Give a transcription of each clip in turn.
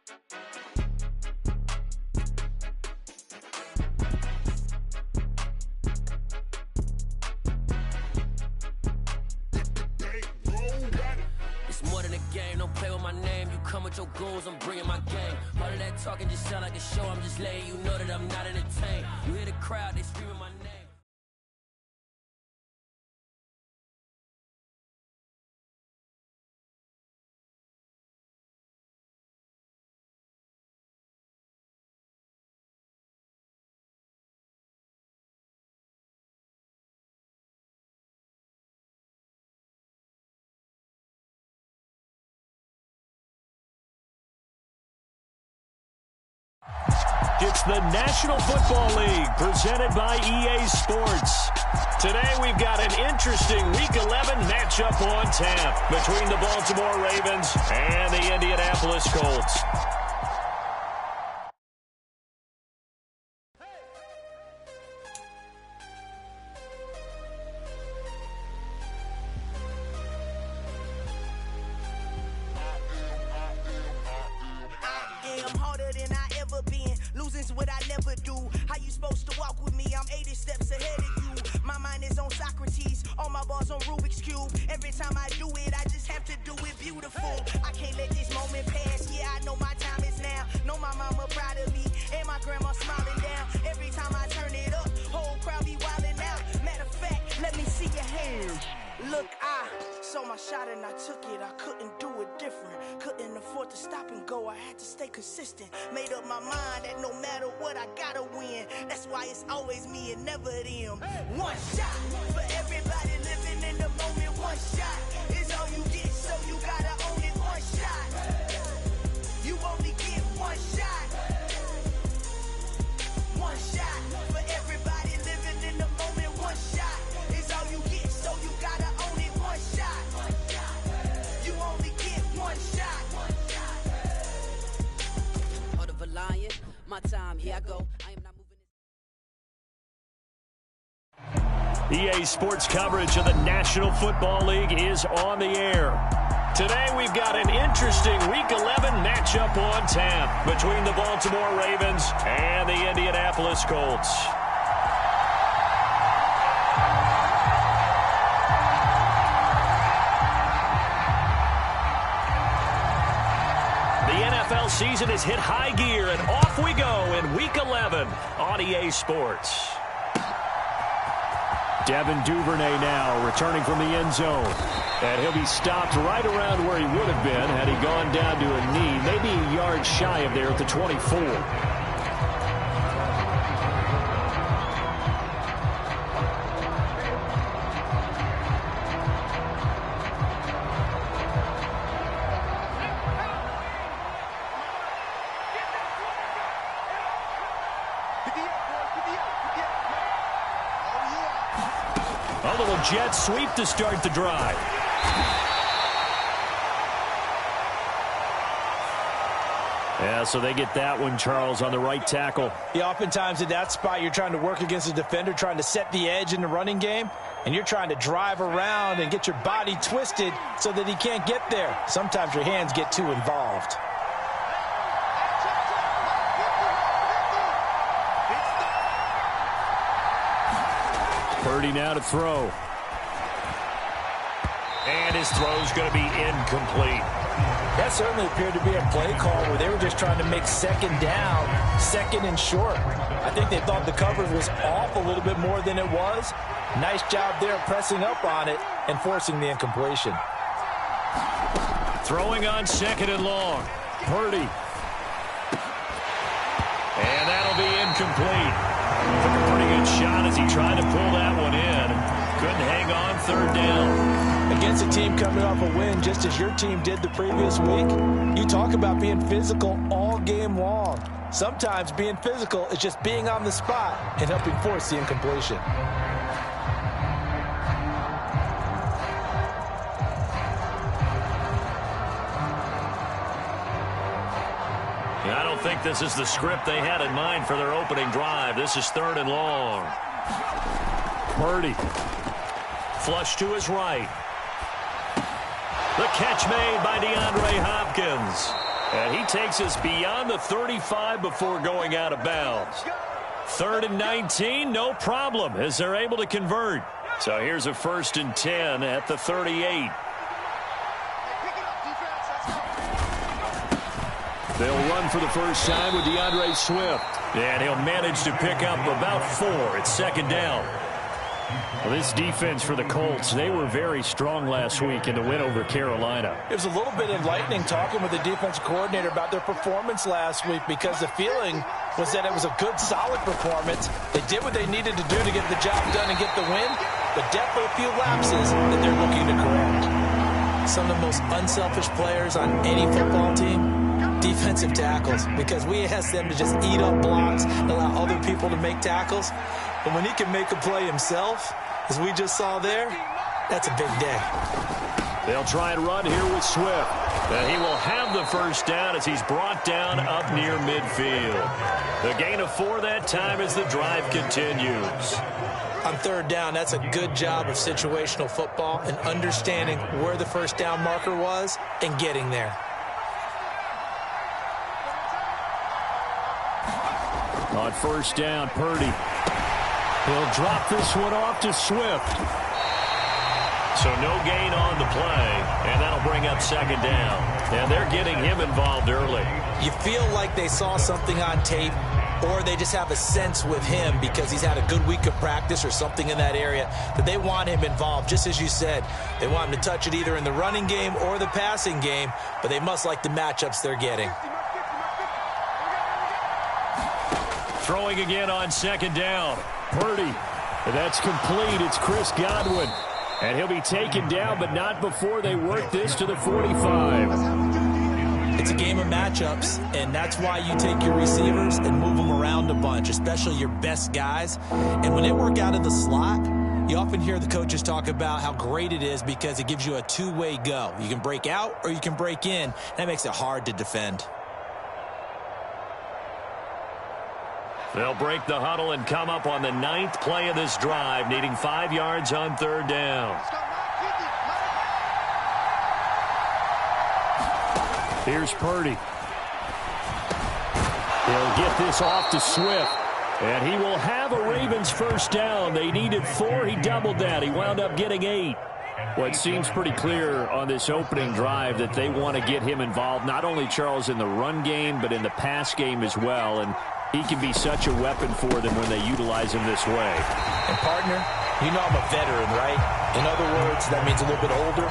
It's more than a game, don't play with my name. You come with your goons, I'm bringing my game. All of that talking just sound like a show, I'm just letting you know that I'm not entertained. You hear the crowd, they screaming my name. It's the National Football League presented by EA Sports. Today we've got an interesting Week 11 matchup on tap between the Baltimore Ravens and the Indianapolis Colts. Losing's what I never do. How you supposed to walk with me? I'm 80 steps ahead of you. My mind is on Socrates, all my balls on Rubik's Cube. Every time I do it, I just have to do it beautiful. I can't let this moment pass. Yeah, I know my time is now. Know my mama proud of me, and my grandma smiling down. Every time I turn it up, whole crowd be wilding out. Matter of fact, let me see your hands. Look, I saw my shot and I took it. I couldn't do it different. Couldn't afford to stop and go. I had to stay consistent. Made up my mind that no matter what, I gotta win. That's why it's always me and never them. One shot for everybody living in the moment. One shot is all you get, so you gotta own it. One shot. You only get one shot. One shot for everybody living in the moment. One shot is all you get, so you gotta own it. One shot. You only get one shot. Heart of a lion, my time, here I go. I am not moving. EA Sports coverage of the National Football League is on the air. Today we've got an interesting Week 11 matchup on tap between the Baltimore Ravens and the Indianapolis Colts. The NFL season has hit high gear, and off we go in Week 11 on EA Sports. Devin Duvernay now returning from the end zone. And he'll be stopped right around where he would have been had he gone down to a knee, maybe a yard shy of there at the 24. A little jet sweep to start the drive. Yeah, so they get that one, Charles, on the right tackle. Yeah, oftentimes in that spot, you're trying to work against a defender, trying to set the edge in the running game, and you're trying to drive around and get your body twisted so that he can't get there. Sometimes your hands get too involved. Purdy now to throw. And his throw's going to be incomplete. That certainly appeared to be a play call where they were just trying to make second down, second and short. I think they thought the coverage was off a little bit more than it was. Nice job there pressing up on it and forcing the incompletion. Throwing on second and long. Purdy. And that'll be incomplete. Took a pretty good shot as he tried to pull that one in. Couldn't hang on third down. Against a team coming off a win just as your team did the previous week, you talk about being physical all game long. Sometimes being physical is just being on the spot and helping force the incompletion. I don't think this is the script they had in mind for their opening drive. This is third and long. Purdy. Flush to his right. The catch made by DeAndre Hopkins. And he takes us beyond the 35 before going out of bounds. 3rd and 19, no problem, as they're able to convert. So here's a 1st and 10 at the 38. They'll run for the first time with DeAndre Swift. And he'll manage to pick up about 4. It's 2nd down. Well, this defense for the Colts, they were very strong last week in the win over Carolina. It was a little bit enlightening talking with the defensive coordinator about their performance last week, because the feeling was that it was a good, solid performance. They did what they needed to do to get the job done and get the win, but definitely a few lapses that they're looking to correct. Some of the most unselfish players on any football team, defensive tackles, because we ask them to just eat up blocks and allow other people to make tackles. But when he can make a play himself, as we just saw there, that's a big day. They'll try and run here with Swift. And he will have the first down as he's brought down up near midfield. The gain of 4 that time as the drive continues. On 3rd down, that's a good job of situational football and understanding where the first down marker was and getting there. On 1st down, Purdy. He'll drop this one off to Swift. So no gain on the play, and that'll bring up 2nd down. And they're getting him involved early. You feel like they saw something on tape, or they just have a sense with him because he's had a good week of practice or something in that area that they want him involved. Just as you said, they want him to touch it either in the running game or the passing game, but they must like the matchups they're getting. Throwing again on 2nd down. Purdy. That's complete. It's Chris Godwin. And he'll be taken down, but not before they work this to the 45. It's a game of matchups, and that's why you take your receivers and move them around a bunch, especially your best guys. And when they work out of the slot, you often hear the coaches talk about how great it is because it gives you a two-way go. You can break out or you can break in. That makes it hard to defend. They'll break the huddle and come up on the 9th play of this drive, needing 5 yards on 3rd down. Here's Purdy. He'll get this off to Swift. And he will have a Ravens first down. They needed 4. He doubled that. He wound up getting 8. Well, it seems pretty clear on this opening drive that they want to get him involved, not only, Charles, in the run game, but in the pass game as well. And he can be such a weapon for them when they utilize him this way. And, partner, you know I'm a veteran, right? In other words, that means a little bit older.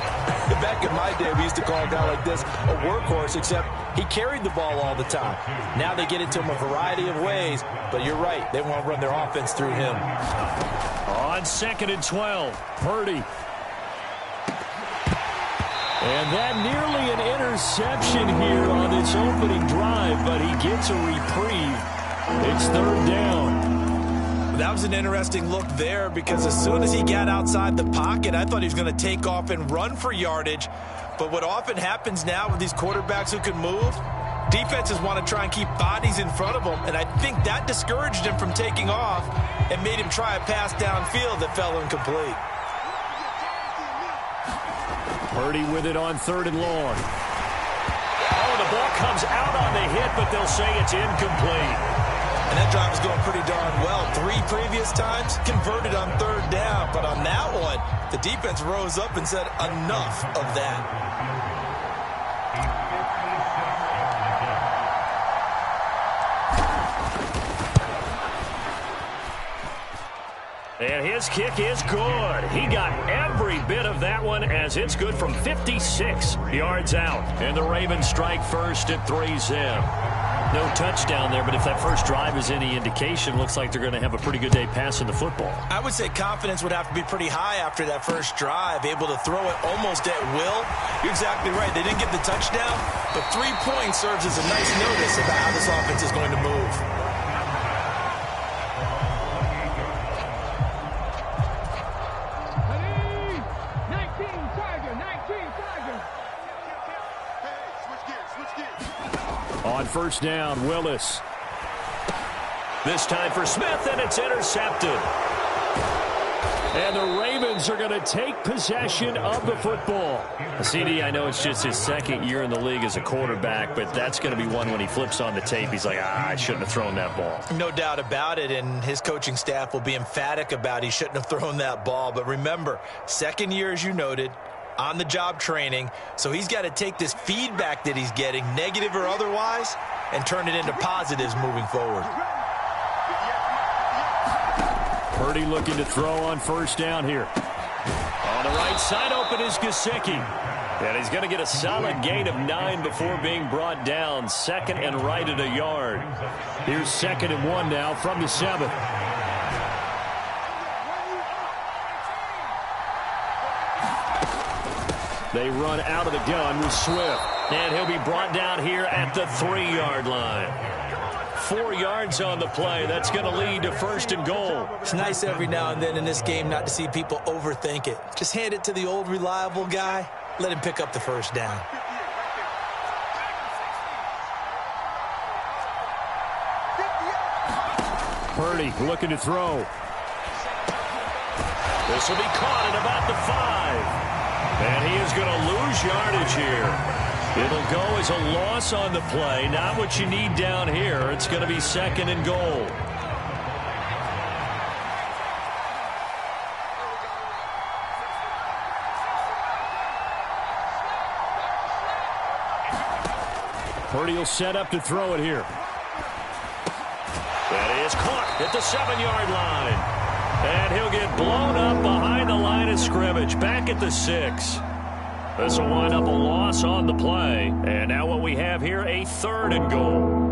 Back in my day, we used to call a guy like this a workhorse, except he carried the ball all the time. Now they get it to him a variety of ways, but you're right. They want to run their offense through him. On 2nd and 12, Purdy. And that nearly an interception here on this opening drive, but he gets a reprieve. It's 3rd down. That was an interesting look there because as soon as he got outside the pocket, I thought he was going to take off and run for yardage. But what often happens now with these quarterbacks who can move, defenses want to try and keep bodies in front of them, and I think that discouraged him from taking off and made him try a pass downfield that fell incomplete. Purdy with it on 3rd and long. Oh, the ball comes out on the hit, but they'll say it's incomplete. And that drive was going pretty darn well. 3 previous times, converted on 3rd down. But on that one, the defense rose up and said, enough of that. And his kick is good. He got every bit of that one as it's good from 56 yards out. And the Ravens strike first at 3-zip. No touchdown there, but if that first drive is any indication, looks like they're going to have a pretty good day passing the football. I would say confidence would have to be pretty high after that first drive, able to throw it almost at will. You're exactly right. They didn't get the touchdown, but 3 points serves as a nice notice about how this offense is going to move. On 1st down, Willis. This time for Smith, and it's intercepted. And the Ravens are going to take possession of the football. CD, I know it's just his second year in the league as a quarterback, but that's going to be one when he flips on the tape. He's like, I shouldn't have thrown that ball. No doubt about it, and his coaching staff will be emphatic about he shouldn't have thrown that ball. But remember, second year, as you noted, on-the-job training, so he's got to take this feedback that he's getting, negative or otherwise, and turn it into positives moving forward. Purdy looking to throw on first down here. On the right side, open is Gesicki. And he's going to get a solid gain of 9 before being brought down. Second and right at a yard. Here's 2nd and 1 now from the 7. They run out of the gun with Swift. And he'll be brought down here at the 3-yard line. 4 yards on the play. That's going to lead to 1st and goal. It's nice every now and then in this game not to see people overthink it. Just hand it to the old reliable guy. Let him pick up the first down. Purdy looking to throw. This will be caught at about the 5. And he is going to lose yardage here. It'll go as a loss on the play. Not what you need down here. It's going to be 2nd and goal. Purdy will set up to throw it here. That is caught at the 7-yard line. And he'll get blown up behind the line of scrimmage. Back at the 6. This will wind up a loss on the play. And now what we have here, a 3rd and goal.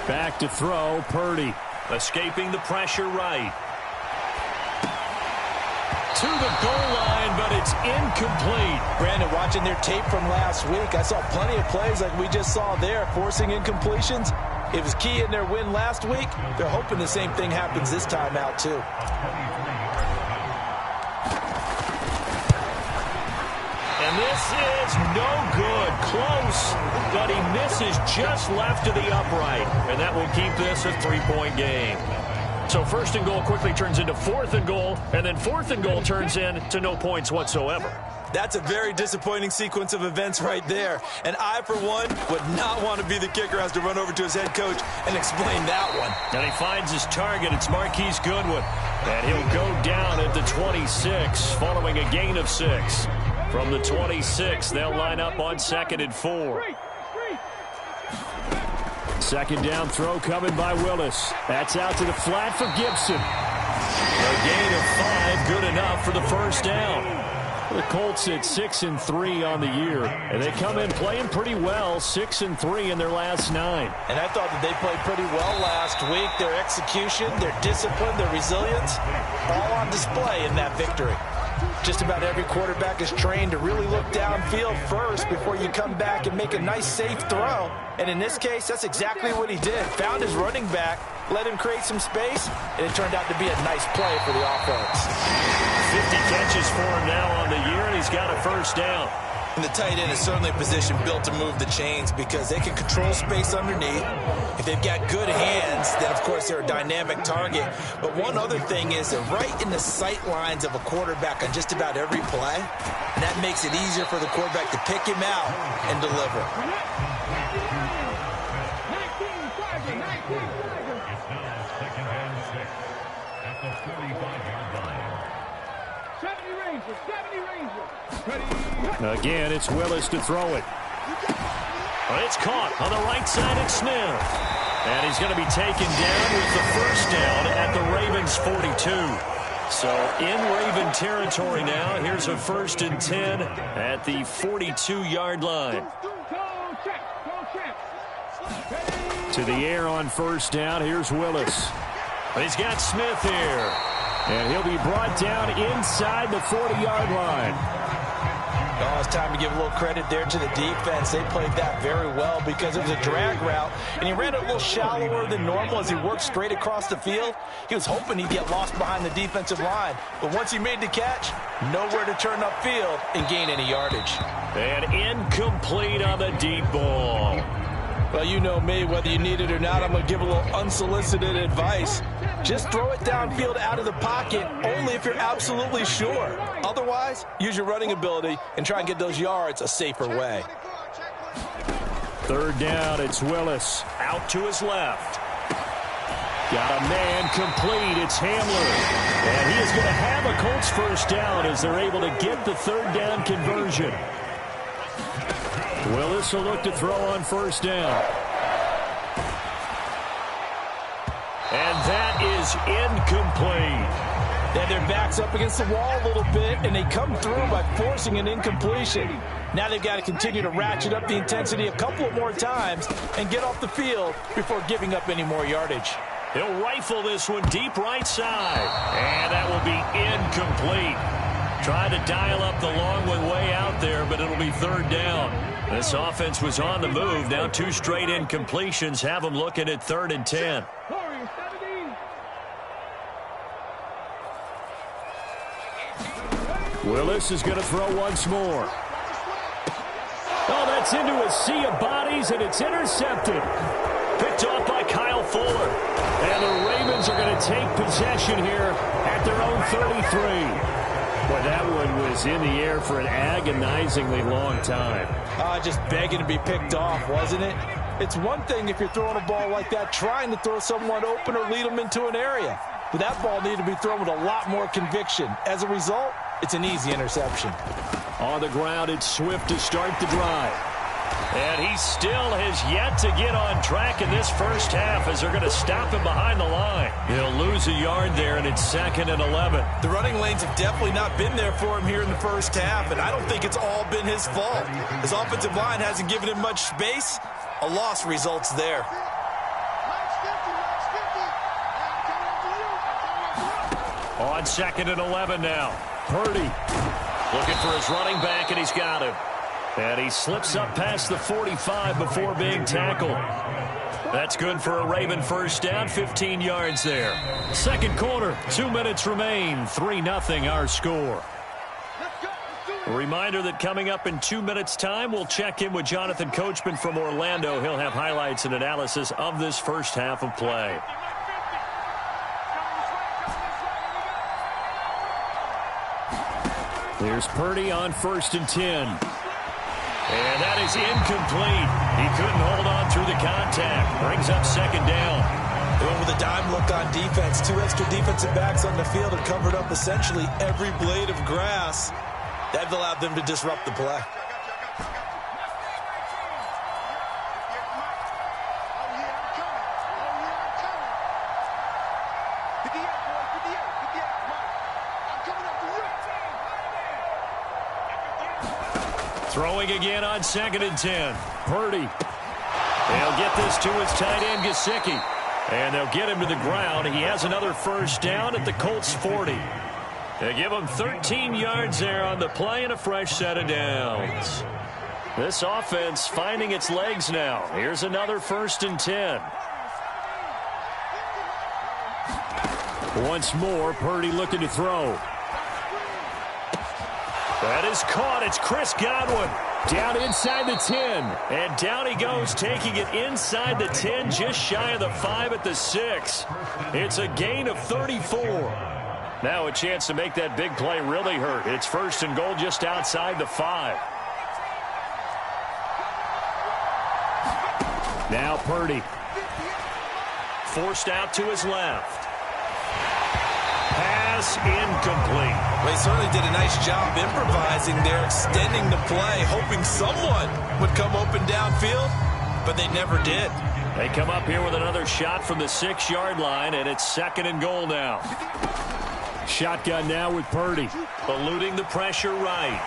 Back to throw, Purdy. Escaping the pressure right. To the goal line, but it's incomplete. Brandon, watching their tape from last week, I saw plenty of plays like we just saw there, forcing incompletions. It was key in their win last week. They're hoping the same thing happens this time out, too. And this is no good. Close, but he misses just left of the upright. And that will keep this a 3-point game. So 1st and goal quickly turns into 4th and goal, and then 4th and goal turns into no points whatsoever. That's a very disappointing sequence of events right there. And I, for one, would not want to be the kicker, has to run over to his head coach and explain that one. And he finds his target. It's Marquise Goodwin. And he'll go down at the 26 following a gain of 6. From the 26, they'll line up on 2nd and 4. 2nd down throw coming by Willis. That's out to the flat for Gibson. A gain of 5, good enough for the 1st down. The Colts at 6-3 on the year, and they come in playing pretty well, 6-3 in their last 9. And I thought that they played pretty well last week. Their execution, their discipline, their resilience, all on display in that victory. Just about every quarterback is trained to really look downfield first before you come back and make a nice, safe throw. And in this case, that's exactly what he did. Found his running back, let him create some space, and it turned out to be a nice play for the offense. 50 catches for him now on the year, and he's got a 1st down. And the tight end is certainly a position built to move the chains because they can control space underneath. If they've got good hands, then, of course, they're a dynamic target. But one other thing is they're right in the sight lines of a quarterback on just about every play. And that makes it easier for the quarterback to pick him out and deliver. Again, it's Willis to throw it. It's caught on the right side at Smith. And he's going to be taken down with the 1st down at the Ravens 42. So in Raven territory now. Here's a 1st and 10 at the 42-yard line. To the air on 1st down. Here's Willis. He's got Smith here. And he'll be brought down inside the 40-yard line. Oh, it's time to give a little credit there to the defense. They played that very well because it was a drag route, and he ran it a little shallower than normal as he worked straight across the field. He was hoping he'd get lost behind the defensive line, but once he made the catch, nowhere to turn upfield and gain any yardage. And incomplete on the deep ball. Well, you know me, whether you need it or not, I'm going to give a little unsolicited advice. Just throw it downfield out of the pocket, only if you're absolutely sure. Otherwise, use your running ability and try and get those yards a safer way. Third down, it's Willis. Out to his left. Got a man complete. It's Hamler. And he is going to have a Colts first down as they're able to get the third down conversion. Willis will look to throw on first down. And that is incomplete. Then their back's up against the wall a little bit, and they come through by forcing an incompletion. Now they've got to continue to ratchet up the intensity a couple of more times and get off the field before giving up any more yardage. He'll rifle this one deep right side. And that will be incomplete. Trying to dial up the long one way out there, but it'll be third down. This offense was on the move. Now 2 straight incompletions have them looking at 3rd and 10. Willis is going to throw once more. Oh, that's into a sea of bodies, and it's intercepted. Picked off by Kyle Fuller. And the Ravens are going to take possession here at their own 33. Boy, that one was in the air for an agonizingly long time. Just begging to be picked off, wasn't it? It's one thing if you're throwing a ball like that, trying to throw someone open or lead them into an area. But that ball needed to be thrown with a lot more conviction. As a result, it's an easy interception. On the ground, it's Swift to start the drive. And he still has yet to get on track in this first half as they're going to stop him behind the line. He'll lose a yard there, and it's 2nd and 11. The running lanes have definitely not been there for him here in the first half, and I don't think it's all been his fault. His offensive line hasn't given him much space. A loss results there. On 2nd and 11 now. Purdy looking for his running back, and he's got him. And he slips up past the 45 before being tackled. That's good for a Raven first down, 15 yards there. Second quarter, 2 minutes remain, 3-0 our score. A reminder that coming up in 2 minutes' time, we'll check in with Jonathan Coachman from Orlando. He'll have highlights and analysis of this first half of play. Here's Purdy on 1st and 10. And that is incomplete. He couldn't hold on through the contact. Brings up 2nd down. They went with a dime look on defense. 2 extra defensive backs on the field and covered up essentially every blade of grass. That allowed them to disrupt the play. Throwing again on 2nd and 10. Purdy. They'll get this to his tight end, Gesicki. And they'll get him to the ground. He has another first down at the Colts 40. They give him 13 yards there on the play and a fresh set of downs. This offense finding its legs now. Here's another 1st and 10. Once more, Purdy looking to throw. That is caught. It's Chris Godwin. Down inside the 10. And down he goes, taking it inside the 10, just shy of the 5 at the 6. It's a gain of 34. Now a chance to make that big play really hurt. It's 1st and goal just outside the 5. Now Purdy. Forced out to his left. Pass incomplete. Well, he certainly did a nice job improvising there, extending the play, hoping someone would come open downfield, but they never did. They come up here with another shot from the 6-yard line, and it's 2nd and goal now. Shotgun now with Purdy. Eluding the pressure right.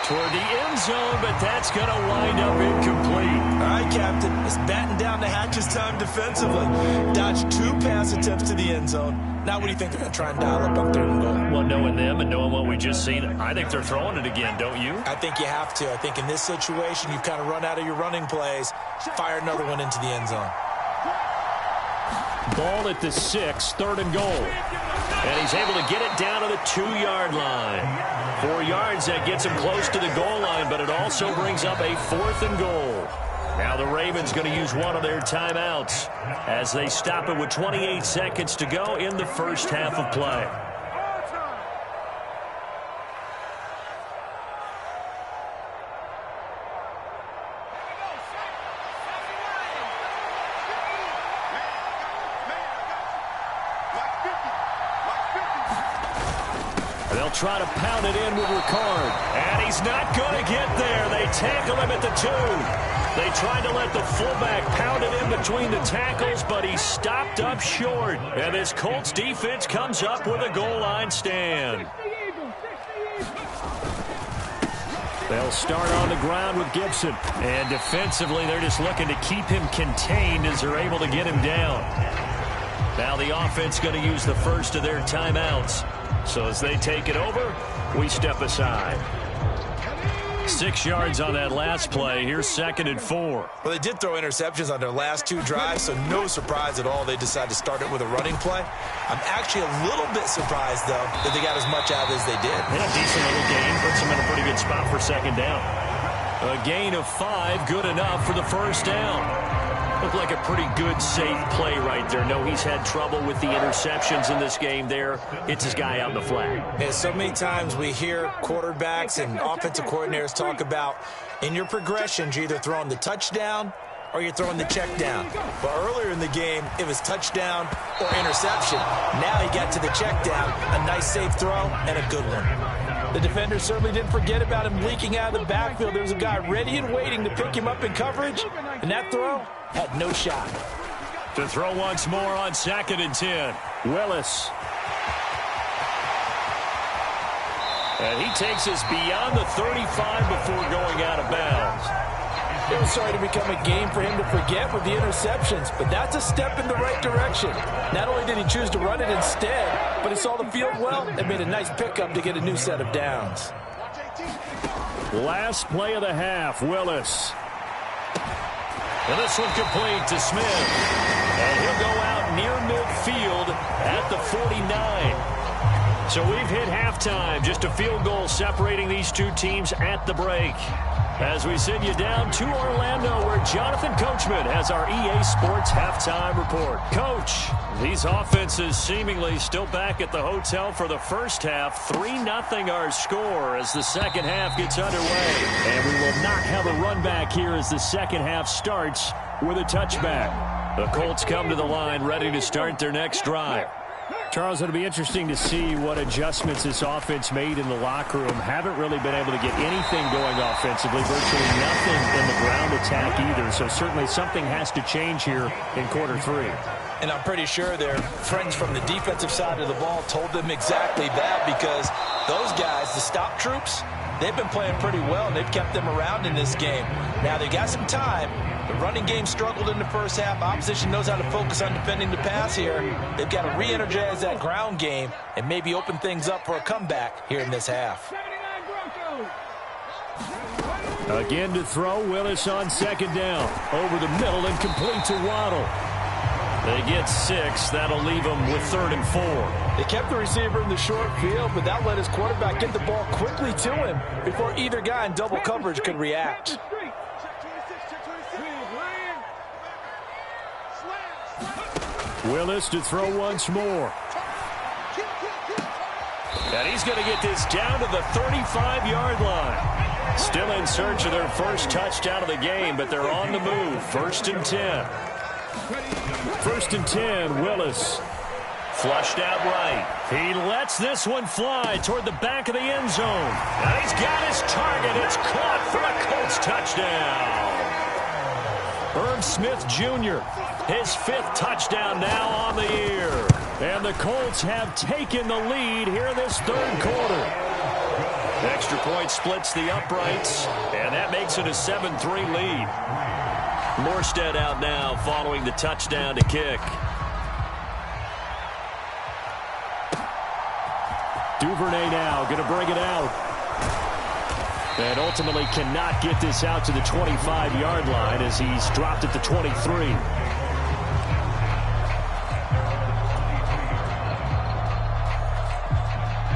toward the end zone, but that's going to wind up incomplete. All right, Captain. It's batting down the hatches time defensively. Dodged 2 pass attempts to the end zone. Now what do you think they're going to try and dial up on 3rd and goal? Well, knowing them and knowing what we just seen, I think they're throwing it again, don't you? I think you have to. I think in this situation, you've kind of run out of your running plays. Fire another one into the end zone. Ball at the 6, 3rd and goal. And he's able to get it down to the 2-yard line. 4 yards, that gets him close to the goal line, but it also brings up a 4th and goal. Now the Ravens going to use one of their timeouts as they stop it with 28 seconds to go in the first half of play. They'll try to pound it in with Ricard. And he's not going to get there. They tackle him at the 2. They tried to let the fullback pound it in between the tackles, but he stopped up short. And this Colts defense comes up with a goal line stand. They'll start on the ground with Gibson. And defensively, they're just looking to keep him contained as they're able to get him down. Now the offense going to use the first of their timeouts. So as they take it over, we step aside. 6 yards on that last play. Here's 2nd and 4. Well, they did throw interceptions on their last 2 drives, so no surprise at all they decided to start it with a running play. I'm actually a little bit surprised, though, that they got as much out as they did. And a decent little gain puts them in a pretty good spot for 2nd down. A gain of 5, good enough for the 1st down. Looked like a pretty good, safe play right there. No, he's had trouble with the interceptions in this game there. Hits his guy out in the flat. And so many times we hear quarterbacks and offensive coordinators talk about in your progressions, you're either throwing the touchdown or you're throwing the check down. But earlier in the game, it was touchdown or interception. Now he got to the check down, a nice safe throw, and a good one. The defender certainly didn't forget about him leaking out of the backfield. There was a guy ready and waiting to pick him up in coverage, and that throw had no shot. To throw once more on 2nd and 10. Willis. And he takes us beyond the 35 before going out of bounds. It was starting to become a game for him to forget with the interceptions, but that's a step in the right direction. Not only did he choose to run it instead, but he saw the field well and made a nice pickup to get a new set of downs. Last play of the half, Willis. And this one complete to Smith. And he'll go out near midfield at the 49. So we've hit halftime. Just a field goal separating these two teams at the break. As we send you down to Orlando, where Jonathan Coachman has our EA Sports halftime report. Coach, these offenses seemingly still back at the hotel for the first half. 3-0 our score as the second half gets underway. And we will not have a run back here as the second half starts with a touchback. The Colts come to the line ready to start their next drive. Charles, it'll be interesting to see what adjustments this offense made in the locker room. Haven't really been able to get anything going offensively, virtually nothing in the ground attack either. So certainly something has to change here in quarter 3. And I'm pretty sure their friends from the defensive side of the ball told them exactly that, because those guys, the stop troops, they've been playing pretty well, and they've kept them around in this game. Now they got some time. The running game struggled in the first half. Opposition knows how to focus on defending the pass here. They've got to re-energize that ground game and maybe open things up for a comeback here in this half. Again to throw, Willis on second down. Over the middle and complete to Waddle. They get 6. That'll leave them with 3rd and 4. They kept the receiver in the short field, but that let his quarterback get the ball quickly to him before either guy in double coverage could react. Willis to throw once more. And he's going to get this down to the 35-yard line. Still in search of their first touchdown of the game, but they're on the move. 1st and 10. 1st and 10, Willis. Flushed out right. He lets this one fly toward the back of the end zone. And he's got his target. It's caught for a Colts touchdown. Herb Smith Jr., his 5th touchdown now on the year. And the Colts have taken the lead here in this 3rd quarter. Extra point splits the uprights, and that makes it a 7-3 lead. Morstead out now following the touchdown to kick. Duvernay now going to bring it out. And ultimately cannot get this out to the 25-yard line as he's dropped at the 23.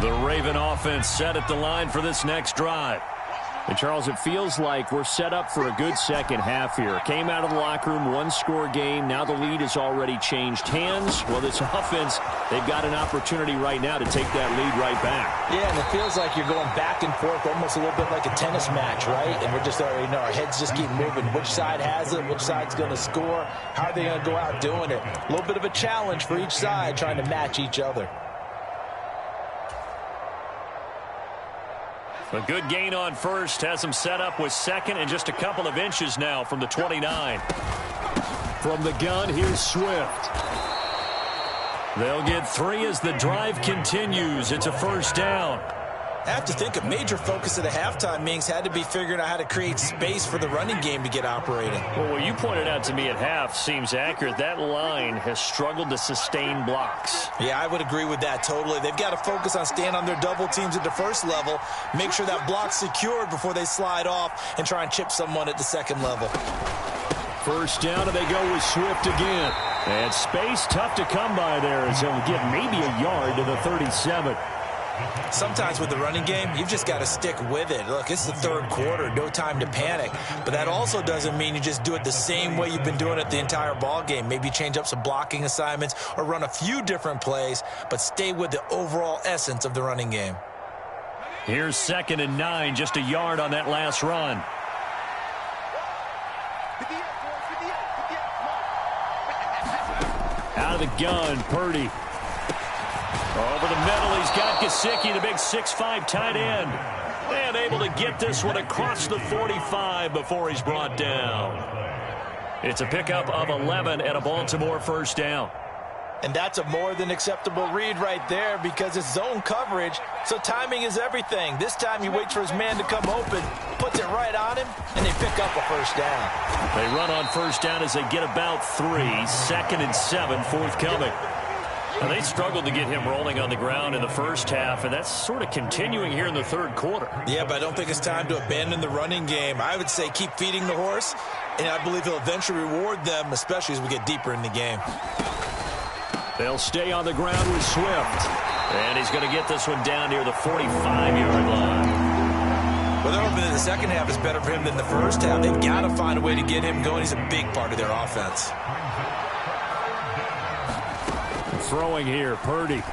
The Raven offense set at the line for this next drive. And, Charles, it feels like we're set up for a good second half here. Came out of the locker room, one-score game. Now the lead has already changed hands. Well, this offense, they've got an opportunity right now to take that lead right back. Yeah, and it feels like you're going back and forth almost a little bit like a tennis match, right? And we're just already know our heads just keep moving. Which side has it? Which side's going to score? How are they going to go out doing it? A little bit of a challenge for each side trying to match each other. A good gain on first has them set up with second and just a couple of inches now from the 29. From the gun, here's Swift. They'll get 3 as the drive continues. It's a first down. I have to think a major focus of the halftime meetings had to be figuring out how to create space for the running game to get operating. Well, what you pointed out to me at half seems accurate. That line has struggled to sustain blocks. Yeah, I would agree with that totally. They've got to focus on staying on their double teams at the first level, make sure that block's secured before they slide off and try and chip someone at the second level. First down, and they go with Swift again. And space tough to come by there as he'll get maybe a yard to the 37. Sometimes with the running game, you've just got to stick with it. Look, it's the third quarter, no time to panic. But that also doesn't mean you just do it the same way you've been doing it the entire ball game. Maybe change up some blocking assignments or run a few different plays, but stay with the overall essence of the running game. Here's 2nd and 9, just a yard on that last run. Out of the gun, Purdy. Over the middle, he's got Gesicki, the big 6'5" tight end. And able to get this one across the 45 before he's brought down. It's a pickup of 11 and a Baltimore first down. And that's a more than acceptable read right there because it's zone coverage, so timing is everything. This time he waits for his man to come open, puts it right on him, and they pick up a first down. They run on first down as they get about 3. 2nd and 7 forthcoming. Now, they struggled to get him rolling on the ground in the first half, and that's sort of continuing here in the third quarter. Yeah, but I don't think it's time to abandon the running game. I would say keep feeding the horse, and I believe he'll eventually reward them, especially as we get deeper in the game. They'll stay on the ground with Swift. And he's going to get this one down near the 45-yard line. Well, they're hoping that the second half is better for him than the first half. They've got to find a way to get him going. He's a big part of their offense. Throwing here, Purdy. Open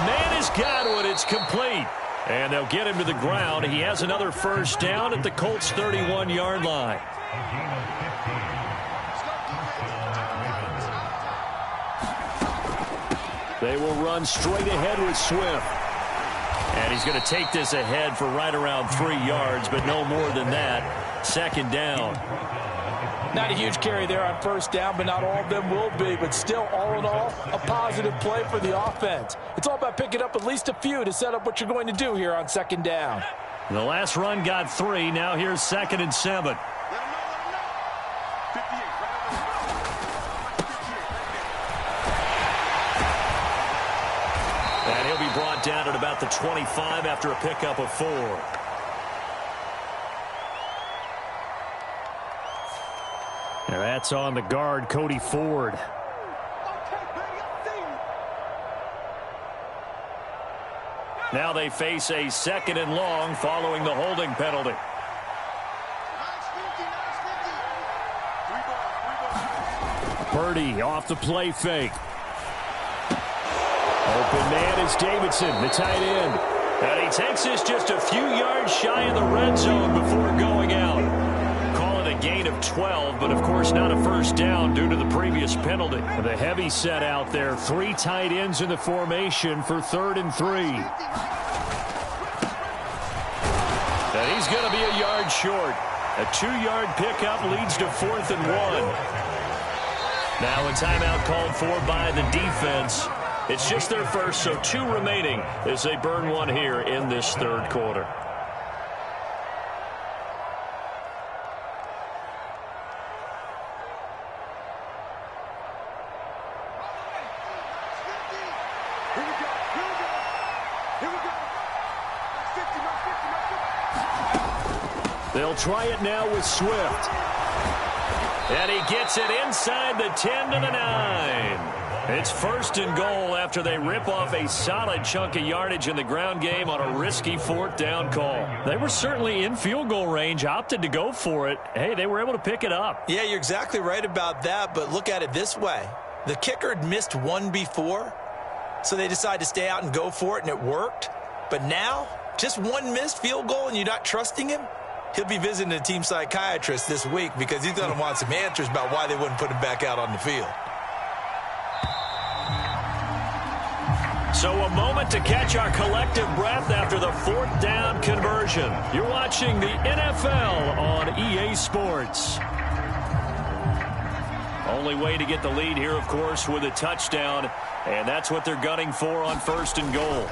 man has got one. It's complete. And they'll get him to the ground. He has another first down at the Colts' 31-yard line. They will run straight ahead with Swift. And he's going to take this ahead for right around 3 yards, but no more than that. 2nd down. Not a huge carry there on first down, but not all of them will be. But still, all in all, a positive play for the offense. It's all about picking up at least a few to set up what you're going to do here on 2nd down. The last run got 3. Now here's 2nd and 7. And he'll be brought down at about the 25 after a pickup of 4. And that's on the guard, Cody Ford. Now they face a 2nd and long following the holding penalty. Purdy off the play fake. Open man is Davidson, the tight end. And he takes this just a few yards shy of the red zone before going out. Call it a gain of 12, but of course not a first down due to the previous penalty. The heavy set out there. 3 tight ends in the formation for 3rd and 3. And he's going to be a yard short. A 2-yard pickup leads to 4th and 1. Now a timeout called for by the defense. It's just their first, so 2 remaining as they burn one here in this third quarter. They'll try it now with Swift. And he gets it inside the 10 to the 9. It's 1st and goal after they rip off a solid chunk of yardage in the ground game on a risky 4th down call. They were certainly in field goal range, opted to go for it. Hey, they were able to pick it up. Yeah, you're exactly right about that, but look at it this way. The kicker had missed one before, so they decided to stay out and go for it, and it worked. But now, just one missed field goal and you're not trusting him? He'll be visiting a team psychiatrist this week because he's going to want some answers about why they wouldn't put him back out on the field. So a moment to catch our collective breath after the 4th down conversion. You're watching the NFL on EA Sports. Only way to get the lead here, of course, with a touchdown, and that's what they're gunning for on 1st and goal.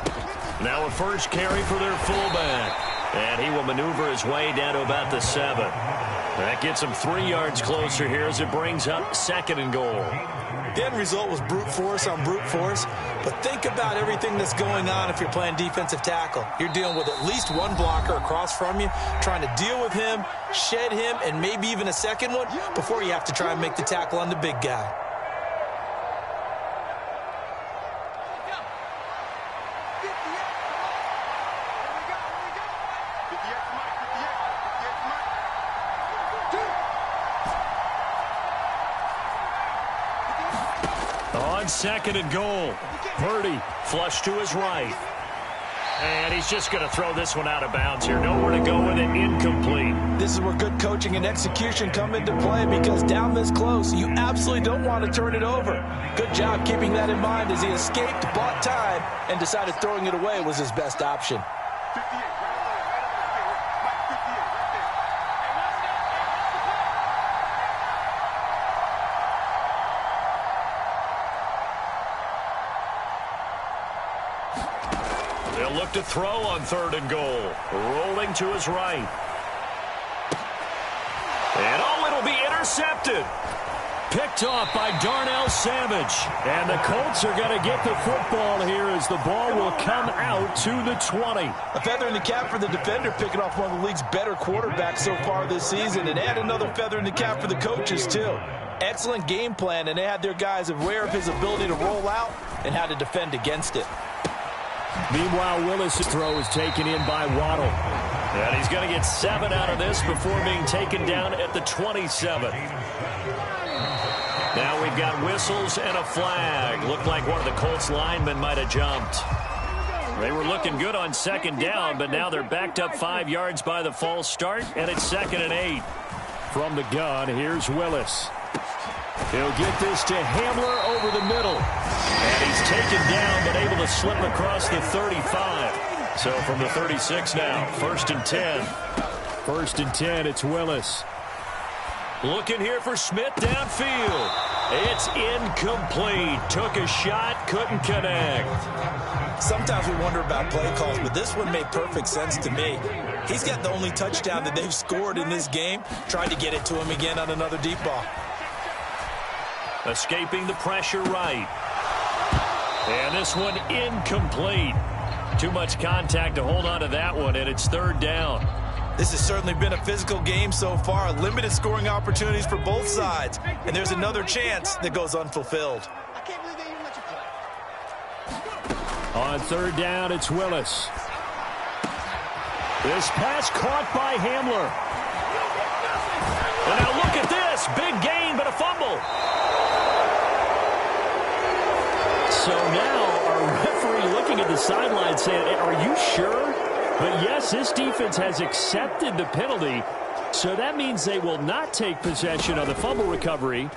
Now a first carry for their fullback. And he will maneuver his way down to about the 7. That gets him 3 yards closer here as it brings up 2nd and goal. The end result was brute force on brute force, but think about everything that's going on if you're playing defensive tackle. You're dealing with at least one blocker across from you, trying to deal with him, shed him, and maybe even a second one before you have to try and make the tackle on the big guy. On 2nd and goal, Purdy flush to his right. And he's just going to throw this one out of bounds here. Nowhere to go with it, incomplete. This is where good coaching and execution come into play because down this close, you absolutely don't want to turn it over. Good job keeping that in mind as he escaped, bought time, and decided throwing it away was his best option. They'll look to throw on 3rd and goal. Rolling to his right. And it'll be intercepted. Picked off by Darnell Savage. And the Colts are going to get the football here as the ball will come out to the 20. A feather in the cap for the defender, picking off one of the league's better quarterbacks so far this season. And add another feather in the cap for the coaches, too. Excellent game plan, and they had their guys aware of his ability to roll out and how to defend against it. Meanwhile, Willis' throw is taken in by Waddle. And he's going to get 7 out of this before being taken down at the 27. Now we've got whistles and a flag. Looked like one of the Colts linemen might have jumped. They were looking good on 2nd down, but now they're backed up 5 yards by the false start, and it's 2nd and 8. From the gun, here's Willis. He'll get this to Hamler over the middle. And he's taken down, but able to slip across the 35. So from the 36 now, 1st and 10. 1st and 10, it's Willis. Looking here for Smith downfield. It's incomplete. Took a shot, couldn't connect. Sometimes we wonder about play calls, but this one made perfect sense to me. He's got the only touchdown that they've scored in this game. Tried to get it to him again on another deep ball. Escaping the pressure right. And this one incomplete. Too much contact to hold on to that one, and it's 3rd down. This has certainly been a physical game so far. Limited scoring opportunities for both sides. And there's another chance that goes unfulfilled. On 3rd down, it's Willis. This pass caught by Hamler. And now look at this. Big gain, but a fumble. So now our referee looking at the sideline saying, are you sure? But yes, this defense has accepted the penalty. So that means they will not take possession on the fumble recovery.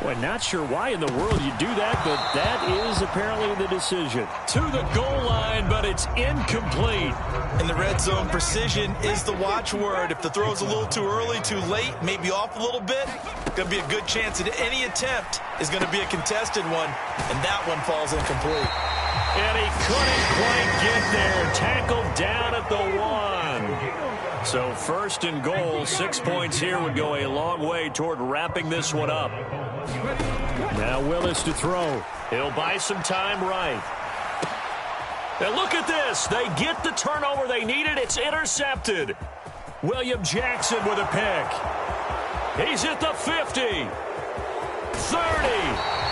Well, not sure why in the world you do that, but that is apparently the decision. To the goal line, but it's incomplete. In the red zone, precision is the watchword. If the throw's a little too early, too late, maybe off a little bit, going to be a good chance that any attempt is going to be a contested one, and that one falls incomplete. And he couldn't quite get there. Tackled down at the 1. So first and goal, 6 points here would go a long way toward wrapping this one up. Now Willis to throw. He'll buy some time right. And look at this. They get the turnover they needed. It's intercepted. William Jackson with a pick. He's at the 50. 30.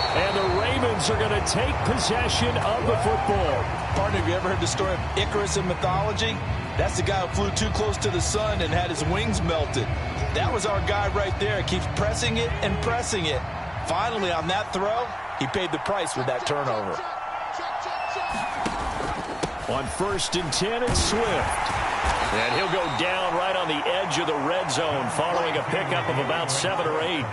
And the Ravens are going to take possession of the football. Partner, have you ever heard the story of Icarus in mythology? That's the guy who flew too close to the sun and had his wings melted. That was our guy right there. Keeps pressing it and pressing it. Finally, on that throw, he paid the price with that turnover. On 1st and 10, it's Swift. And he'll go down right on the edge of the red zone following a pickup of about 7 or 8.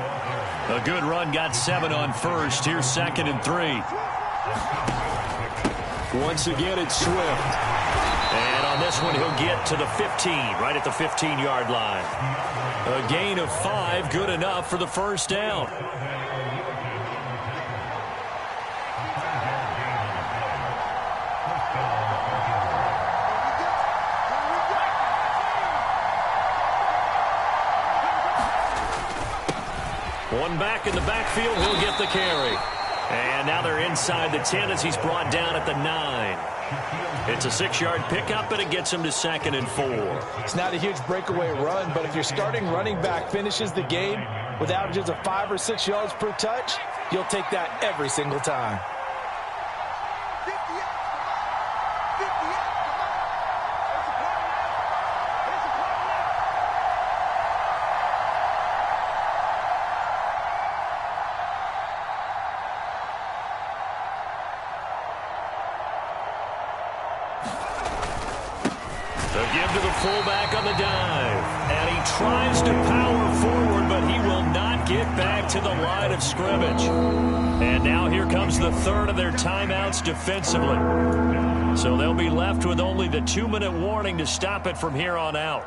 A good run got 7 on first. Here's 2nd and 3. Once again, it's Swift. And on this one, he'll get to the 15, right at the 15-yard line. A gain of 5, good enough for the first down. One back in the backfield, he'll get the carry. And now they're inside the 10 as he's brought down at the 9. It's a 6-yard pickup, and it gets him to 2nd and 4. It's not a huge breakaway run, but if your starting running back finishes the game with averages of 5 or 6 yards per touch, you'll take that every single time. Fullback on the dive, and he tries to power forward, but he will not get back to the line of scrimmage. And now here comes the 3rd of their timeouts defensively. So they'll be left with only the 2-minute warning to stop it from here on out.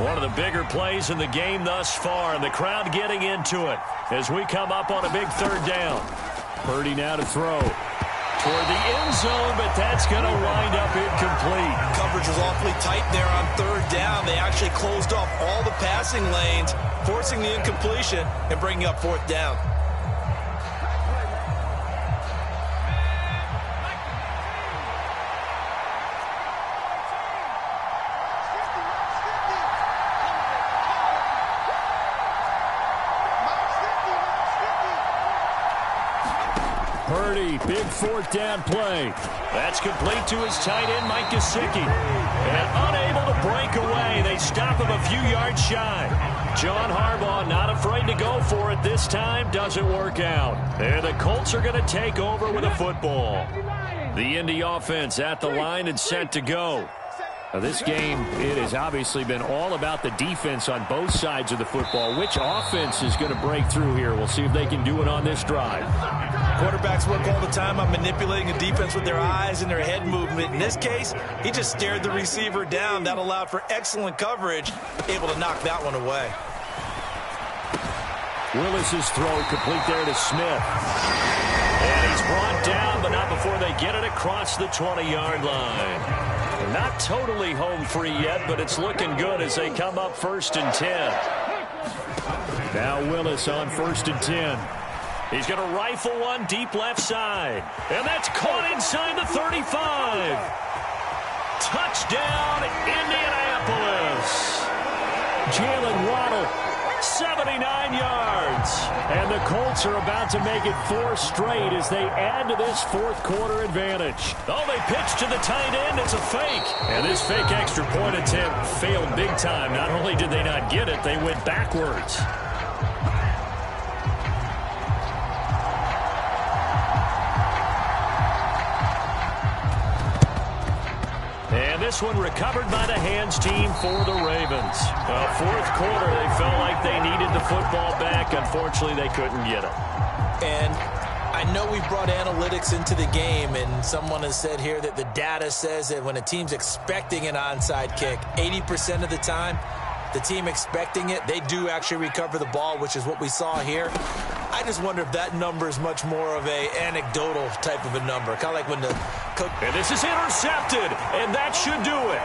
One of the bigger plays in the game thus far, and the crowd getting into it as we come up on a big 3rd down. Purdy now to throw. Toward the end zone, but that's going to wind up incomplete. Coverage was awfully tight there on 3rd down. They actually closed off all the passing lanes, forcing the incompletion and bringing up 4th down. Purdy, big 4th down play. That's complete to his tight end, Mike Gesicki. And unable to break away. They stop him a few yards shy. John Harbaugh not afraid to go for it this time. Doesn't work out. And the Colts are going to take over with a football. The Indy offense at the line and set to go. Now this game, it has obviously been all about the defense on both sides of the football. Which offense is going to break through here? We'll see if they can do it on this drive. Quarterbacks work all the time on manipulating the defense with their eyes and their head movement. In this case, he just stared the receiver down. That allowed for excellent coverage, able to knock that one away. Willis's throw complete there to Smith. And he's brought down, but not before they get it across the 20-yard line. Not totally home free yet, but it's looking good as they come up 1st and 10. Now Willis on 1st and 10. He's going to rifle one deep left side. And that's caught inside the 35. Touchdown, Indianapolis. Jalen Waddle, 79 yards. And the Colts are about to make it 4 straight as they add to this 4th quarter advantage. Oh, they pitch to the tight end. It's a fake. And this fake extra point attempt failed big time. Not only did they not get it, they went backwards. And this one recovered by the hands team for the Ravens. Well, fourth quarter, they felt like they needed the football back. Unfortunately, they couldn't get it. And I know we brought analytics into the game, and someone has said here that the data says that when a team's expecting an onside kick, 80% of the time, the team expecting it, they do actually recover the ball, which is what we saw here. I just wonder if that number is much more of a anecdotal type of a number. Kind of like when the coach... And this is intercepted, and that should do it.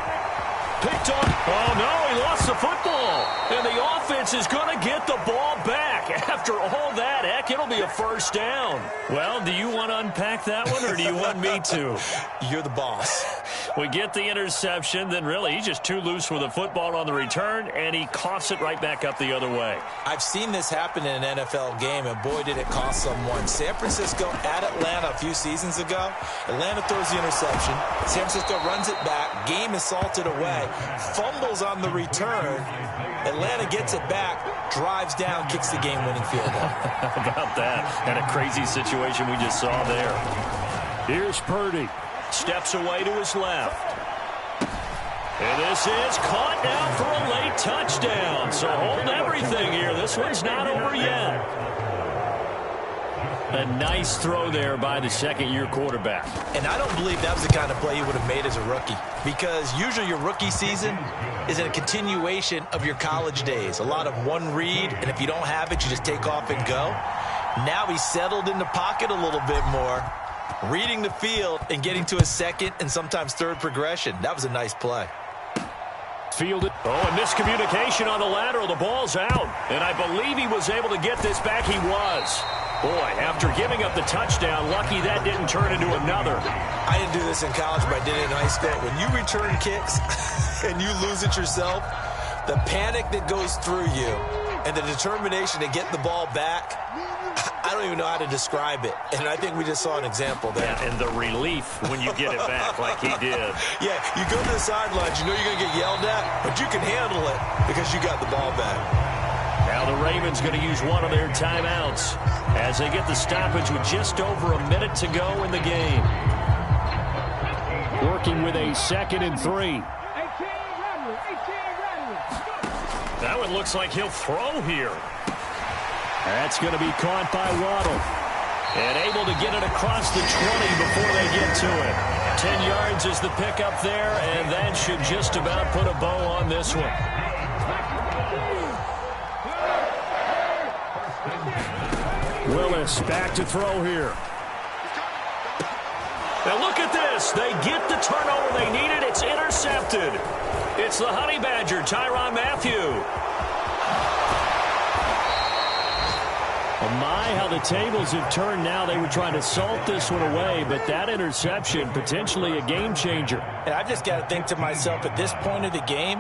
Picked on. Oh, no, he lost the football. And the offense is going to get the ball back. After all that, heck, it'll be a first down. Well, do you want to unpack that one, or do you want me to? You're the boss. We get the interception, then really he's just too loose with the football on the return, and he coughs it right back up the other way. I've seen this happen in an NFL game, and boy, did it cost someone. San Francisco at Atlanta a few seasons ago. Atlanta throws the interception. San Francisco runs it back. Game is salted away. Fumbles on the return. Atlanta gets it back, drives down, kicks the game-winning field goal. How about that? And a crazy situation we just saw there. Here's Purdy. Steps away to his left. And this is caught now for a late touchdown. So hold everything here. This one's not over yet. A nice throw there by the second-year quarterback. And I don't believe that was the kind of play you would have made as a rookie, because usually your rookie season is a continuation of your college days. A lot of one read, and if you don't have it, you just take off and go. Now he's settled in the pocket a little bit more, reading the field and getting to a second and sometimes third progression. That was a nice play. Fielded. Oh, and miscommunication on the lateral. The ball's out. And I believe he was able to get this back. He was. Boy, after giving up the touchdown, lucky that didn't turn into another. I didn't do this in college, but I did it in high school. When you return kicks and you lose it yourself, the panic that goes through you and the determination to get the ball back, I don't even know how to describe it. And I think we just saw an example there. Yeah, and the relief when you get it back like he did. Yeah, you go to the sidelines, you know you're going to get yelled at, but you can handle it because you got the ball back. Now the Ravens going to use one of their timeouts as they get the stoppage with just over a minute to go in the game. Working with a 2nd and 3. That one looks like he'll throw here. That's going to be caught by Waddle. And able to get it across the 20 before they get to it. 10 yards is the pickup there, and that should just about put a bow on this one. Willis back to throw here. Now look at this. They get the turnover they needed. It's intercepted. It's the Honey Badger, Tyrann Mathieu. Oh my, how the tables have turned now. They were trying to salt this one away, but that interception, potentially a game changer. And I've just got to think to myself, at this point of the game,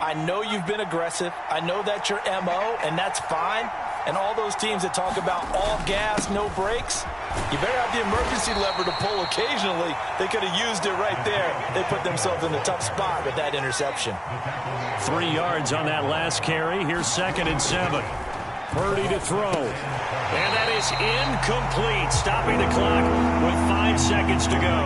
I know you've been aggressive. I know that's your MO, and that's fine. And all those teams that talk about all gas, no brakes, you better have the emergency lever to pull occasionally. They could have used it right there. They put themselves in a tough spot with that interception. 3 yards on that last carry. Here's 2nd and 7. Purdy to throw. And that is incomplete. Stopping the clock with 5 seconds to go.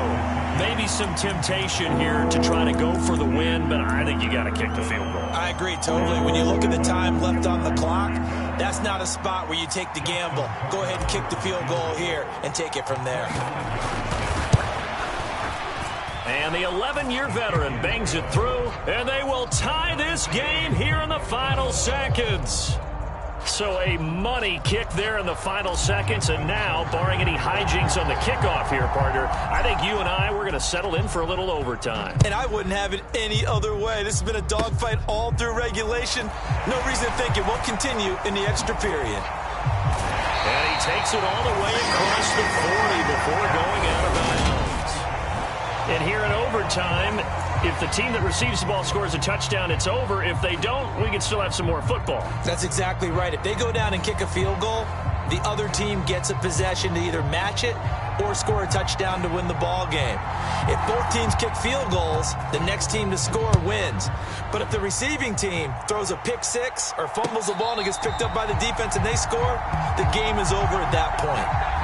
Maybe some temptation here to try to go for the win, but I think you got to kick the field goal. I agree totally. When you look at the time left on the clock, that's not a spot where you take the gamble. Go ahead and kick the field goal here and take it from there. And the 11-year veteran bangs it through, and they will tie this game here in the final seconds. So a money kick there in the final seconds, and now, barring any hijinks on the kickoff here, partner, I think you and I, we're going to settle in for a little overtime. And I wouldn't have it any other way. This has been a dogfight all through regulation. No reason to think it won't continue in the extra period. And he takes it all the way across the 40 before going out of bounds. And here in overtime, if the team that receives the ball scores a touchdown, it's over. If they don't, we can still have some more football. That's exactly right. If they go down and kick a field goal, the other team gets a possession to either match it or score a touchdown to win the ball game. If both teams kick field goals, the next team to score wins. But if the receiving team throws a pick six or fumbles the ball and it gets picked up by the defense and they score, the game is over at that point.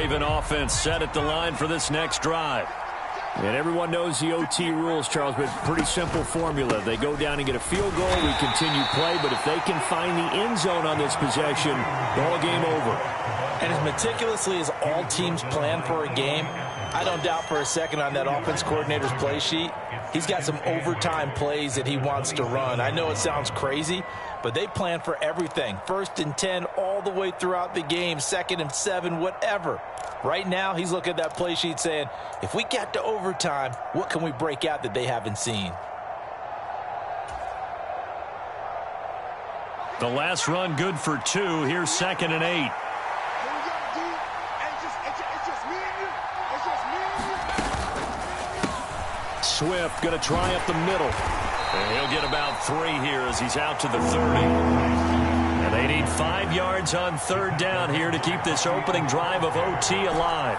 Raven offense set at the line for this next drive. And everyone knows the OT rules, Charles, but pretty simple formula. They go down and get a field goal, we continue play, but if they can find the end zone on this possession, ball game over. And as meticulously as all teams plan for a game, I don't doubt for a second on that offense coordinator's play sheet, he's got some overtime plays that he wants to run. I know it sounds crazy, but they plan for everything. 1st and 10 all the way throughout the game, 2nd and 7, whatever. Right now, he's looking at that play sheet saying, if we get to overtime, what can we break out that they haven't seen? The last run good for 2. Here's 2nd and 8. Swift going to try up the middle. And he'll get about 3 here as he's out to the 30. And they need 5 yards on 3rd down here to keep this opening drive of OT alive.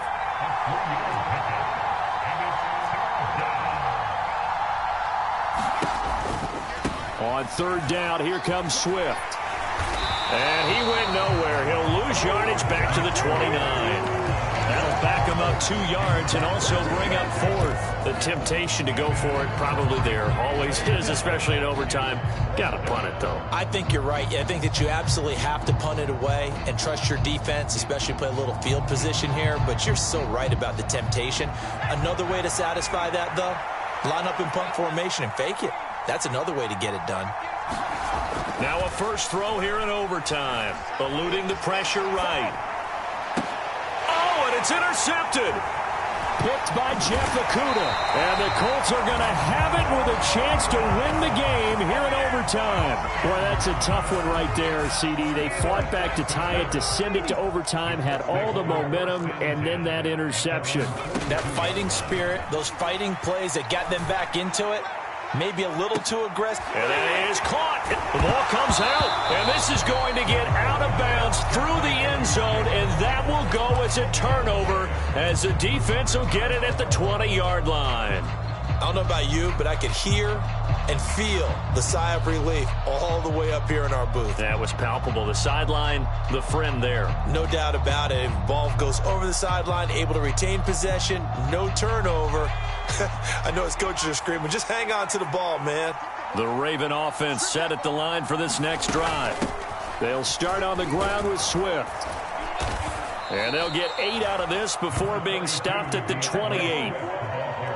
On 3rd down, here comes Swift. And he went nowhere. He'll lose yardage back to the 29. That'll back him up 2 yards and also bring up 4th. The temptation to go for it probably there. Always is, especially in overtime. Got to punt it, though. I think you're right. I think that you absolutely have to punt it away and trust your defense, especially play a little field position here. But you're so right about the temptation. Another way to satisfy that, though, line up in punt formation and fake it. That's another way to get it done. Now a first throw here in overtime. Eluding the pressure right. Oh, and it's intercepted. Picked by Jeff Okudah. And the Colts are going to have it with a chance to win the game here in overtime. Boy, that's a tough one right there, CD. They fought back to tie it, to send it to overtime, had all the momentum, and then that interception. That fighting spirit, those fighting plays that got them back into it, maybe a little too aggressive. And it is caught. The ball comes out. And this is going to get out of bounds through the end zone, and that will go as a turnover as the defense will get it at the 20-yard line. I don't know about you, but I could hear and feel the sigh of relief all the way up here in our booth. That was palpable. The sideline, the friend there. No doubt about it. If the ball goes over the sideline, able to retain possession, no turnover. I know his coaches are screaming, just hang on to the ball, man. The Raven offense set at the line for this next drive. They'll start on the ground with Swift. And they'll get 8 out of this before being stopped at the 28.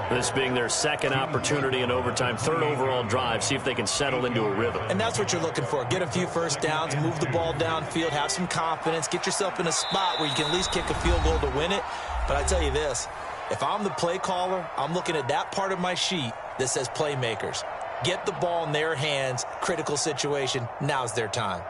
This being their second opportunity in overtime, 3rd overall drive. See if they can settle into a rhythm. And that's what you're looking for. Get a few first downs, move the ball downfield, have some confidence, get yourself in a spot where you can at least kick a field goal to win it. But I tell you this, if I'm the play caller, I'm looking at that part of my sheet that says playmakers. Get the ball in their hands, critical situation, now's their time.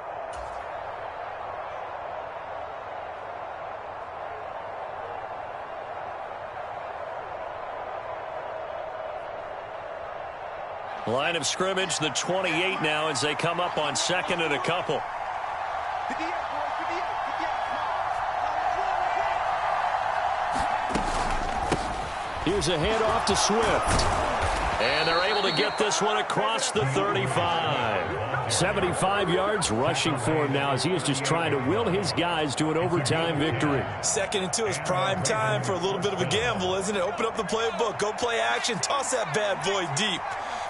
Line of scrimmage, the 28 now as they come up on 2nd and a couple. Here's a handoff to Swift. And they're able to get this one across the 35. 75 yards rushing for him now as he is just trying to will his guys to an overtime victory. 2nd and 2 is prime time for a little bit of a gamble, isn't it? Open up the playbook, go play action, toss that bad boy deep.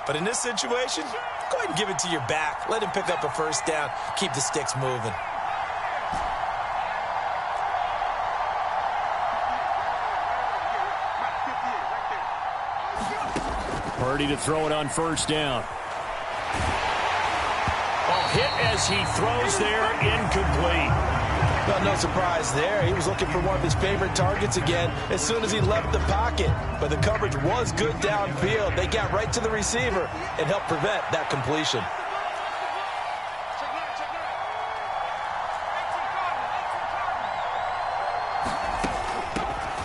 But in this situation, go ahead and give it to your back. Let him pick up a first down. Keep the sticks moving. Purdy to throw it on 1st down. A hit as he throws there, incomplete. Well, no surprise there. He was looking for one of his favorite targets again as soon as he left the pocket. But the coverage was good downfield. They got right to the receiver and helped prevent that completion.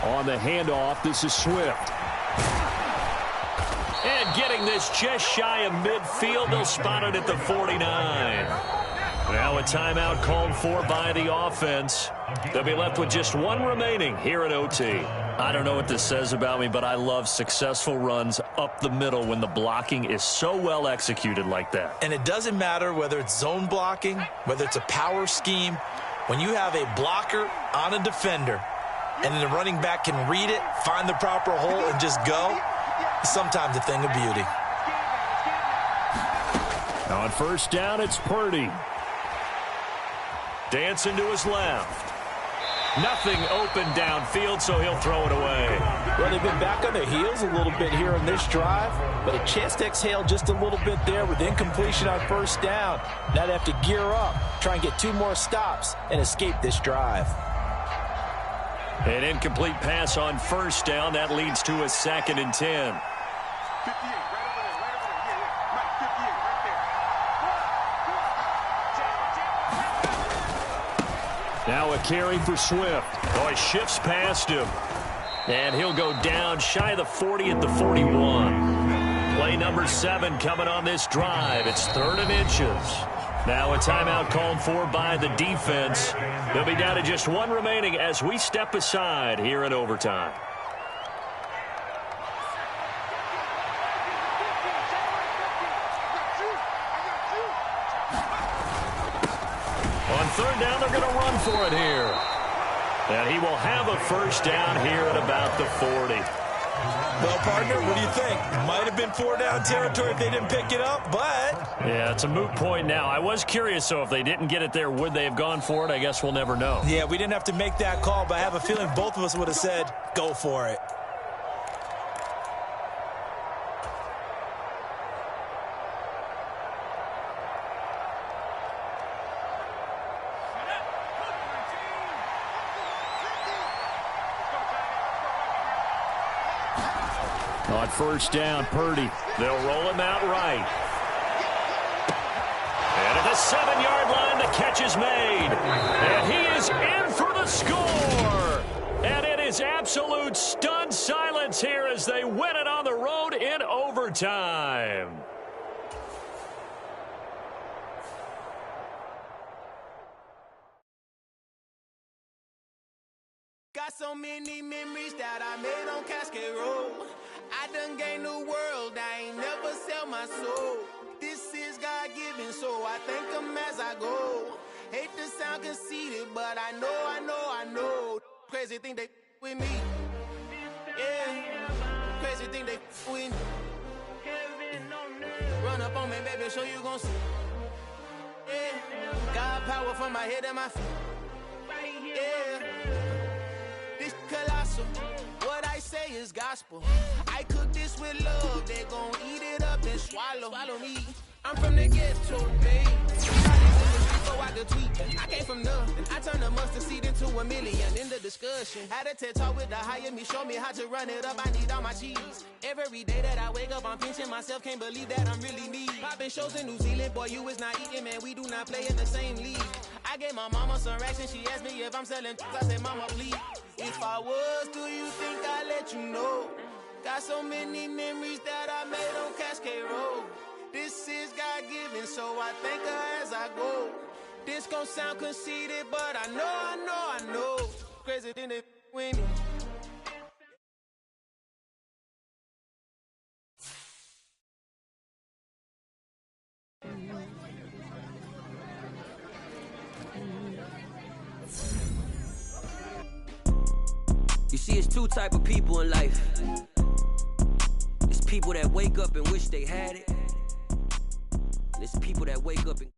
On the handoff, this is Swift. And getting this just shy of midfield, they'll spot it at the 49. Now a timeout called for by the offense. They'll be left with just one remaining here at OT. I don't know what this says about me, but I love successful runs up the middle when the blocking is so well executed like that. And it doesn't matter whether it's zone blocking, whether it's a power scheme. When you have a blocker on a defender, and then the running back can read it, find the proper hole, and just go, sometimes a thing of beauty. On first down, it's Purdy. Dancing to his left. Nothing open downfield, so he'll throw it away. Well, they've been back on their heels a little bit here in this drive, but a chance to exhale just a little bit there with incompletion on first down. Now they have to gear up, try and get 2 more stops, and escape this drive. An incomplete pass on first down. That leads to a 2nd and 10. Now a carry for Swift. Oh, he shifts past him. And he'll go down shy of the 40 at the 41. Play number 7 coming on this drive. It's 3rd and inches. Now a timeout called for by the defense. They'll be down to just 1 remaining as we step aside here in overtime. On 3rd down, they're going to run for it here. And he will have a first down here at about the 40. Well, partner, what do you think? Might have been 4-down territory if they didn't pick it up, but... Yeah, it's a moot point now. I was curious, so if they didn't get it there, would they have gone for it? I guess we'll never know. Yeah, we didn't have to make that call, but I have a feeling both of us would have said, go for it. On first down, Purdy. They'll roll him out right. And at the 7-yard line, the catch is made. And he is in for the score. And it is absolute stunned silence here as they win it on the road in overtime. Got so many memories that I made on Cascade Road. I done gained the world, I ain't never sell my soul. This is God-given, so I thank him as I go. Hate to sound conceited, but I know. Crazy thing they with me. Yeah, crazy thing they with me. Run up on me, baby, show you gon' see. Yeah, God power from my head and my feet. Yeah. This colossal, what I say is gospel. I cook this with love, they gon' eat it up and swallow me. I'm from the ghetto, babe. So I could tweet. I came from nothing. I turned a mustard seed into $1 million in the discussion. Had a TED talk with the higher me, show me how to run it up. I need all my cheese. Every day that I wake up, I'm pinching myself. Can't believe that I'm really me. Popping shows in New Zealand, boy, you is not eating, man. We do not play in the same league. I gave my mama some racks and she asked me if I'm selling. I said, mama, please. If I was, do you think I'd let you know? Got so many memories that I made on Cascade Road. This is God-given, so I thank her as I go. This gon' sound conceited, but I know. Crazy thing they with me. You see, it's 2 type of people in life. It's people that wake up and wish they had it. And it's people that wake up and